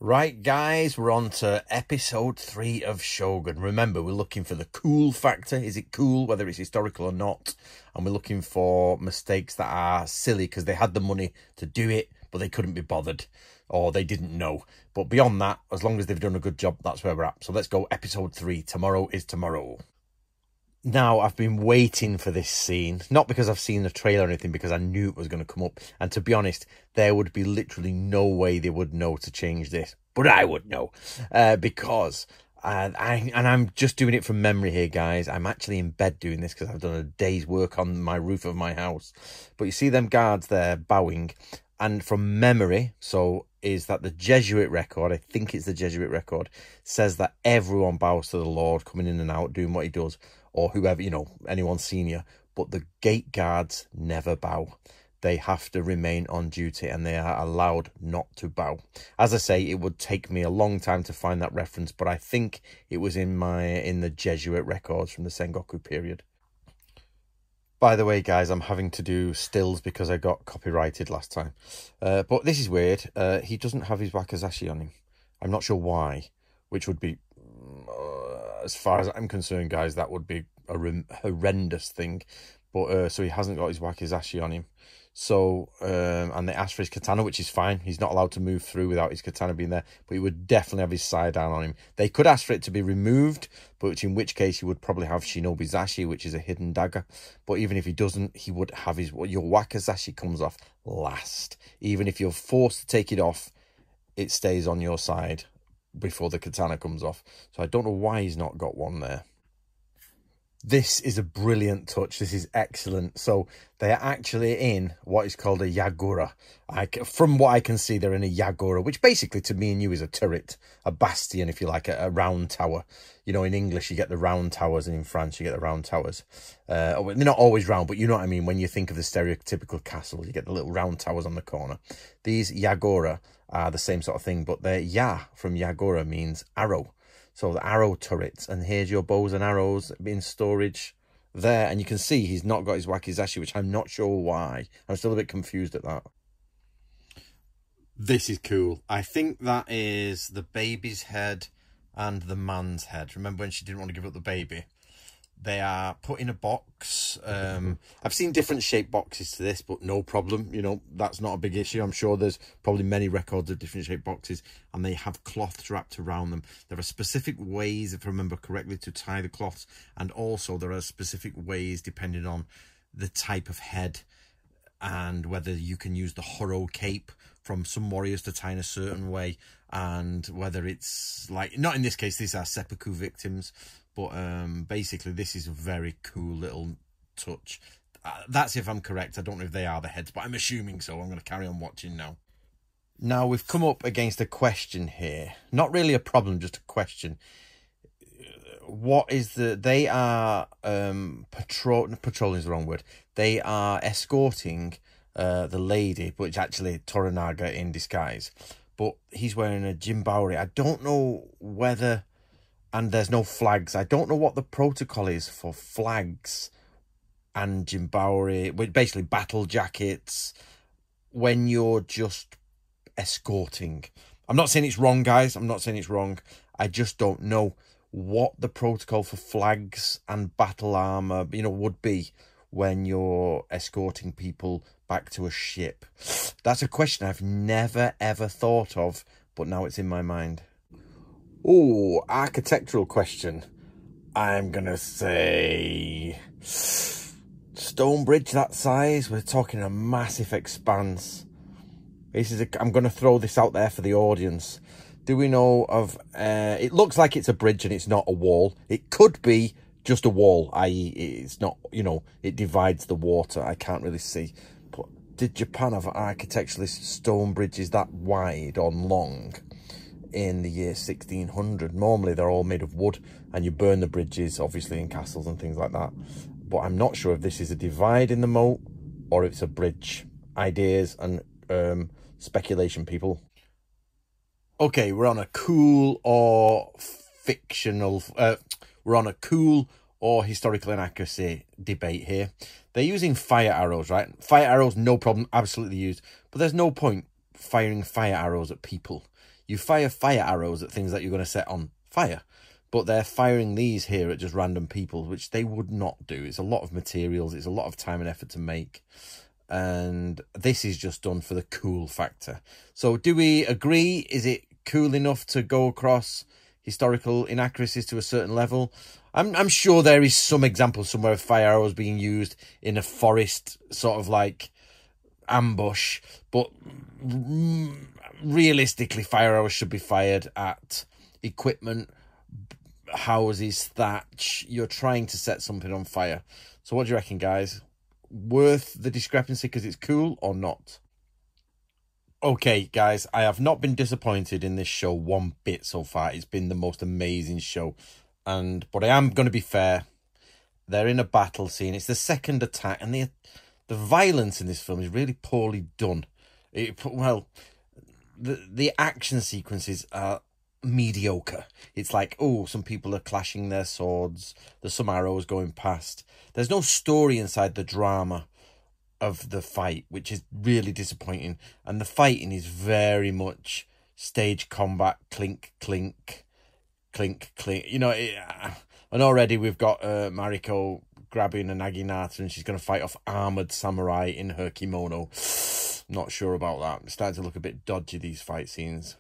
Right, guys, we're on to episode 3 of Shogun. Remember, we're looking for the cool factor. Is it cool, whether it's historical or not? And we're looking for mistakes that are silly because they had the money to do it, but they couldn't be bothered, or they didn't know. But beyond that, as long as they've done a good job, that's where we're at. So let's go episode 3. Tomorrow is tomorrow. Now, I've been waiting for this scene, not because I've seen the trailer or anything, because I knew it was going to come up. And to be honest, there would be literally no way they would know to change this. But I would know, because I'm just doing it from memory here, guys. I'm actually in bed doing this because I've done a day's work on my roof of my house. But you see them guards there bowing, and from memory, so is that the Jesuit record, I think it's the Jesuit record, says that everyone bows to the Lord, coming in and out, doing what he does, or whoever, you know, anyone senior. But the gate guards never bow. They have to remain on duty and they are allowed not to bow. As I say, it would take me a long time to find that reference, but I think it was in the Jesuit records from the Sengoku period. By the way, guys, I'm having to do stills because I got copyrighted last time. But this is weird. He doesn't have his Wakazashi on him. I'm not sure why, which would be, as far as I'm concerned, guys, that would be a horrendous thing. But so he hasn't got his Wakazashi on him. So, and they asked for his katana, which is fine. He's not allowed to move through without his katana being there, but he would definitely have his side down on him. They could ask for it to be removed, but in which case he would probably have Shinobizashi, which is a hidden dagger. But even if he doesn't, he would have his, your Wakazashi comes off last. Even if you're forced to take it off, it stays on your side before the katana comes off. So I don't know why he's not got one there. This is a brilliant touch. This is excellent. So they are actually in what is called a yagura. From what I can see, they're in a yagura, which basically to me and you is a turret, a bastion, if you like, a round tower. You know, in English, you get the round towers, and in France, you get the round towers. They're not always round, but you know what I mean. When you think of the stereotypical castle, you get the little round towers on the corner. These yagura are the same sort of thing, but their ya from yagura means arrow. So the arrow turrets, and here's your bows and arrows in storage there. And you can see he's not got his Wakizashi, which I'm not sure why. I'm still a bit confused at that. This is cool. I think that is the baby's head and the man's head. Remember when she didn't want to give up the baby? They are put in a box. I've seen different shaped boxes to this, but no problem. You know, that's not a big issue. I'm sure there's probably many records of different shaped boxes, and they have cloths wrapped around them. There are specific ways, if I remember correctly, to tie the cloths. And also there are specific ways, depending on the type of head and whether you can use the horo cape from some warriors to tie in a certain way, and whether it's like, not in this case, these are seppuku victims. But basically, this is a very cool little touch. That's if I'm correct. I don't know if they are the heads, but I'm assuming so. I'm going to carry on watching now. Now, we've come up against a question here. Not really a problem, just a question. What is the... They are... patrolling is the wrong word. They are escorting the lady, which actually Toranaga in disguise. But he's wearing a Jinbauri. I don't know whether... And there's no flags. I don't know what the protocol is for flags and Jinbauri, basically battle jackets, when you're just escorting. I'm not saying it's wrong, guys. I'm not saying it's wrong. I just don't know what the protocol for flags and battle armor, you know, would be when you're escorting people back to a ship. That's a question I've never, ever thought of, but now it's in my mind. Oh, architectural question. I'm going to say stone bridge that size. We're talking a massive expanse. This is I'm going to throw this out there for the audience. Do we know of... it looks like it's a bridge and it's not a wall. It could be just a wall, i.e. it's not, you know, it divides the water. I can't really see. But did Japan have architecturally stone bridges that wide or long in the year 1600? Normally they're all made of wood, and you burn the bridges obviously in castles and things like that. But I'm not sure if this is a divide in the moat or if it's a bridge. Ideas and speculation, people. Okay, we're on a cool or fictional we're on a cool or historical inaccuracy debate here. They're using fire arrows, right? Fire arrows, no problem, absolutely used, but there's no point firing fire arrows at people. You fire fire arrows at things that you're going to set on fire. But they're firing these here at just random people, which they would not do. It's a lot of materials. It's a lot of time and effort to make. And this is just done for the cool factor. So do we agree? Is it cool enough to go across historical inaccuracies to a certain level? I'm sure there is some example somewhere of fire arrows being used in a forest sort of like ambush. But realistically, fire arrows should be fired at equipment, houses, thatch. You're trying to set something on fire. So what do you reckon, guys? Worth the discrepancy because it's cool or not? Okay, guys, I have not been disappointed in this show one bit so far. It's been the most amazing show. But I am going to be fair. They're in a battle scene. It's the second attack, and the violence in this film is really poorly done. The action sequences are mediocre. It's like, oh, some people are clashing their swords, there's some arrows going past. There's no story inside the drama of the fight, which is really disappointing. And the fighting is very much stage combat, clink clink clink clink, you know. And already we've got Mariko grabbing a naginata, and she's going to fight off armored samurai in her kimono. Not sure about that. It's starting to look a bit dodgy, these fight scenes.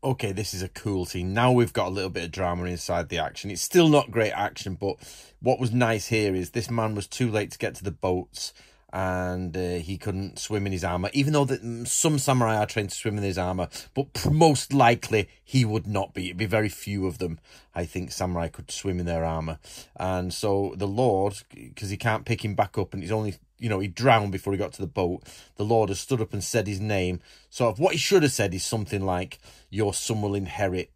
Okay, this is a cool scene. Now we've got a little bit of drama inside the action. It's still not great action, but what was nice here is this man was too late to get to the boats, and he couldn't swim in his armor, even though some samurai are trained to swim in his armor, but most likely he would not be. It'd be very few of them, I think, samurai could swim in their armor. And so the Lord, because he can't pick him back up, and he's only, you know, he drowned before he got to the boat, the Lord has stood up and said his name. Sort of what he should have said is something like, your son will inherit,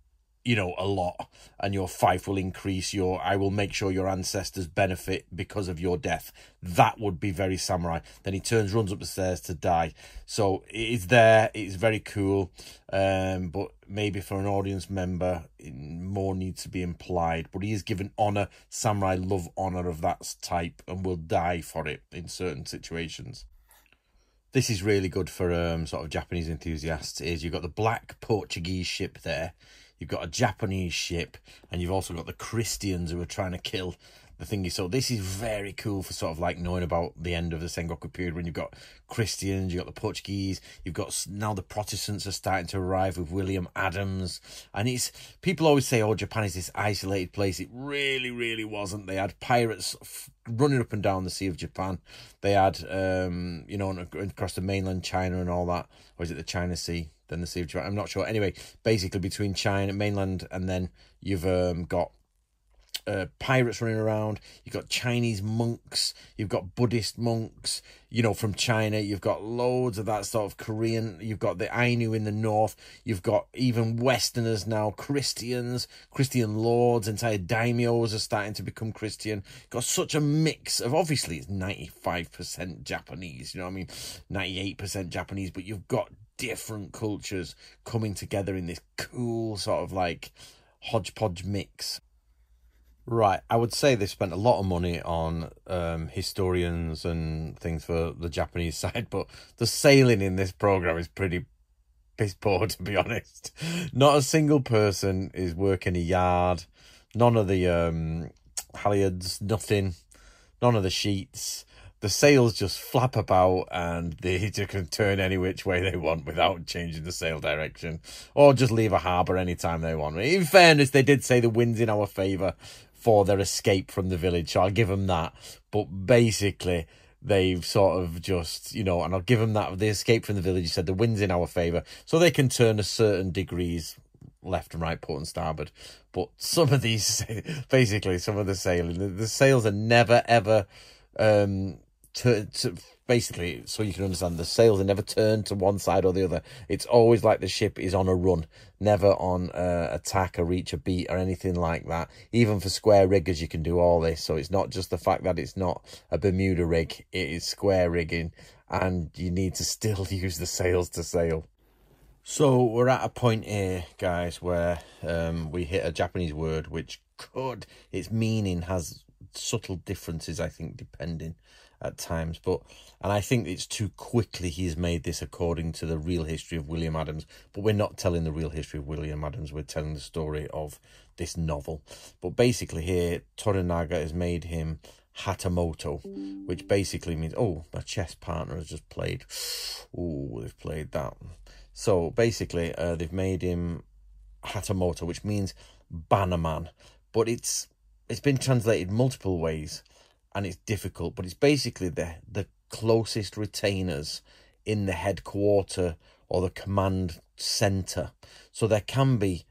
you know, a lot, and your fief will increase. I will make sure your ancestors benefit because of your death. That would be very samurai. Then he runs up the stairs to die. So it is there. It's very cool. But maybe for an audience member, more needs to be implied. But he is given honor. Samurai love honor of that type and will die for it in certain situations. This is really good for sort of Japanese enthusiasts. You've got the black Portuguese ship there. You've got a Japanese ship, and you've also got the Christians who are trying to kill the thingy. So this is very cool for sort of like knowing about the end of the Sengoku period, when you've got Christians, you've got the Portuguese, you've got now the Protestants are starting to arrive with William Adams. And it's, people always say, oh, Japan is this isolated place. It really, really wasn't. They had pirates running up and down the Sea of Japan. They had, you know, across the mainland China and all that. Or is it the China Sea? Then the Sea of Japan, I'm not sure. Anyway, basically between China, mainland, and then you've got pirates running around. You've got Chinese monks. You've got Buddhist monks, you know, from China. You've got loads of that sort of Korean. You've got the Ainu in the north. You've got even Westerners now, Christians, Christian lords, entire daimyos are starting to become Christian. Got such a mix of, obviously it's 95% Japanese, you know what I mean? 98% Japanese, but you've got different cultures coming together in this cool sort of like hodgepodge mix. Right, I would say they spent a lot of money on historians and things for the Japanese side, but the sailing in this program is pretty piss poor, to be honest. Not a single person is working a yard. None of the halyards, nothing. None of the sheets. The sails just flap about, and they just can turn any which way they want without changing the sail direction, or just leave a harbour anytime they want. In fairness, they did say the wind's in our favour for their escape from the village, so I'll give them that. But basically, they've sort of just, you know, and I'll give them that. The escape from the village, you said the wind's in our favour, so they can turn a certain degrees left and right, port and starboard. But some of these, basically, some of the sailing, the sails are never, ever... basically, so you can understand, the sails are never turned to one side or the other. It's always like the ship is on a run, never on attack or reach a beat or anything like that. Even for square riggers, you can do all this. So it's not just the fact that it's not a Bermuda rig, it is square rigging, and you need to still use the sails to sail. So we're at a point here, guys, where we hit a Japanese word which its meaning has subtle differences, I think, depending. at times, and I think it's too quickly he's made this according to the real history of William Adams. But we're not telling the real history of William Adams, we're telling the story of this novel. But basically here, Toranaga has made him Hatamoto, which basically means, oh, my chess partner has just played. Oh, they've played that. So basically, they've made him Hatamoto, which means bannerman. But it's been translated multiple ways, and it's difficult. But it's basically the closest retainers in the headquarter or the command center. So there can be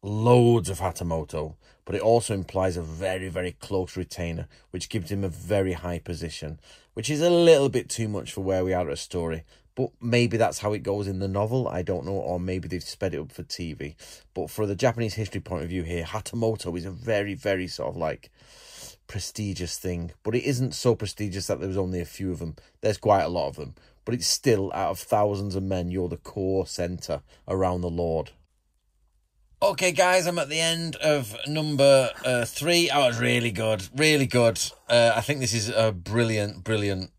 loads of Hatamoto, but it also implies a very, very close retainer, which gives him a very high position, which is a little bit too much for where we are at a story. But maybe that's how it goes in the novel, I don't know, or maybe they've sped it up for TV. But for the Japanese history point of view here, Hatamoto is a very, very sort of like prestigious thing. But it isn't so prestigious that there's only a few of them. There's quite a lot of them. But it's still, out of thousands of men, you're the core centre around the Lord. Okay, guys, I'm at the end of number 3. Oh, it's really good, really good. I think this is a brilliant, brilliant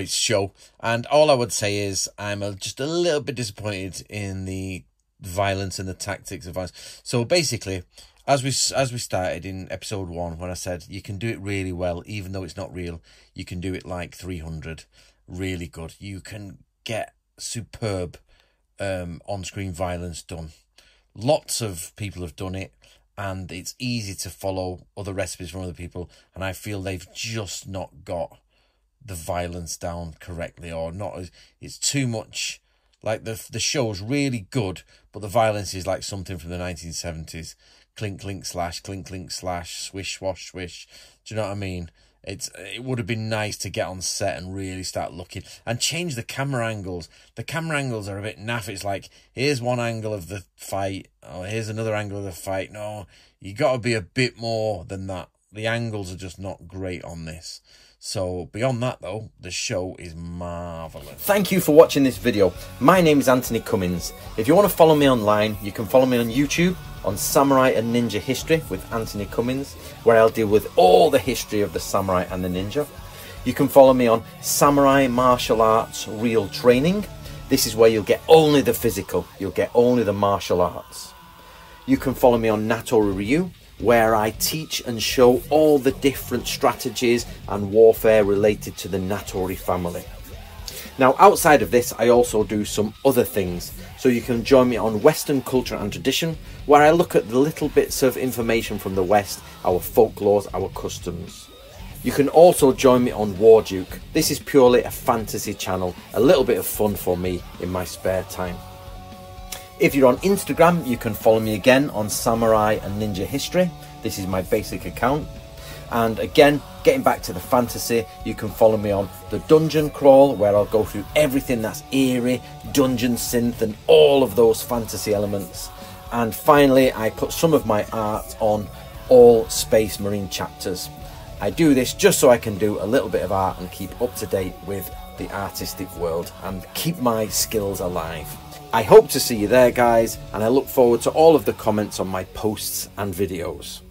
show. And all I would say is I'm just a little bit disappointed in the violence and the tactics of violence. So basically, as we started in episode 1, when I said you can do it really well, even though it's not real, you can do it like 300, really good. You can get superb on-screen violence done. Lots of people have done it, and it's easy to follow other recipes from other people, and I feel they've just not got the violence down correctly, or not. It's too much. Like the show's really good, but the violence is like something from the 1970s. Clink, clink, slash, clink, clink, slash, swish, swash, swish. Do you know what I mean? It would have been nice to get on set and really start looking and change the camera angles. The camera angles are a bit naff. It's like, here's one angle of the fight. Oh, here's another angle of the fight. No, you got to be a bit more than that. The angles are just not great on this. So beyond that, though, the show is marvellous. Thank you for watching this video. My name is Anthony Cummins. If you want to follow me online, you can follow me on YouTube on Samurai and Ninja History with Anthony Cummins, where I'll deal with all the history of the samurai and the ninja. You can follow me on Samurai Martial Arts Real Training. This is where you'll get only the physical, you'll get only the martial arts. You can follow me on Natori Ryu, where I teach and show all the different strategies and warfare related to the Natori family. Now, outside of this, I also do some other things, so you can join me on Western Culture and Tradition, where I look at the little bits of information from the West, our folklores, our customs. You can also join me on Warduke. This is purely a fantasy channel, a little bit of fun for me in my spare time. If you're on Instagram, you can follow me again on Samurai and Ninja History. This is my basic account. And again, getting back to the fantasy, you can follow me on the Dungeon Crawl, where I'll go through everything that's eerie, dungeon synth, and all of those fantasy elements. And finally, I put some of my art on all Space Marine chapters. I do this just so I can do a little bit of art and keep up to date with the artistic world and keep my skills alive. I hope to see you there, guys, and I look forward to all of the comments on my posts and videos.